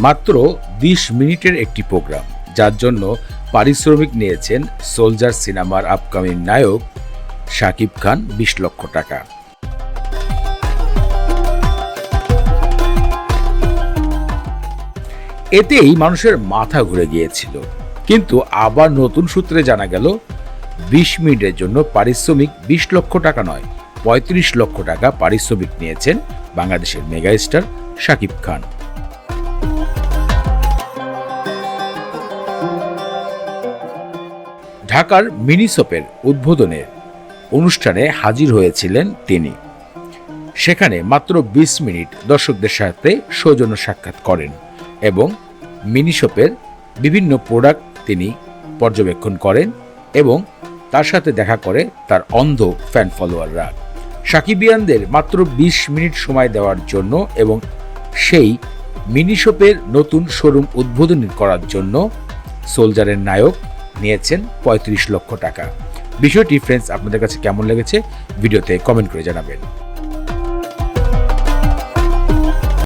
মাত্র 20 মিনিটের একটি প্রোগ্রাম, যার জন্য পারিশ্রমিক নিয়েছেন সোলজার সিনেমার আপকামিং নায়ক শাকিব খান 20 লক্ষ টাকা। এতেই মানুষের মাথা ঘুরে গিয়েছিল, কিন্তু আবার নতুন সূত্রে জানা গেল 20 মিনিটের জন্য পারিশ্রমিক 20 লক্ষ টাকা নয়, 35 লক্ষ টাকা পারিশ্রমিক নিয়েছেন বাংলাদেশের মেগাস্টার শাকিব খান। ঢাকার মিনিসোপের উদ্বোধনের অনুষ্ঠানে হাজির হয়েছিলেন তিনি। সেখানে মাত্র 20 মিনিট দর্শকদের সাথে সৌজন্য সাক্ষাৎ করেন এবং মিনিশপের বিভিন্ন প্রোডাক্ট তিনি পর্যবেক্ষণ করেন এবং তার সাথে দেখা করে তার অন্ধ ফ্যান ফলোয়াররা। সাকিবিয়ানদের মাত্র 20 মিনিট সময় দেওয়ার জন্য এবং সেই মিনিশপের নতুন শোরুম উদ্বোধন করার জন্য সোলজারের নায়ক নিয়েছেন 35 লক্ষ টাকা। বিষয়টি ফ্রেন্ডস আপনাদের কাছে কেমন লেগেছে ভিডিওতে কমেন্ট করে জানাবেন।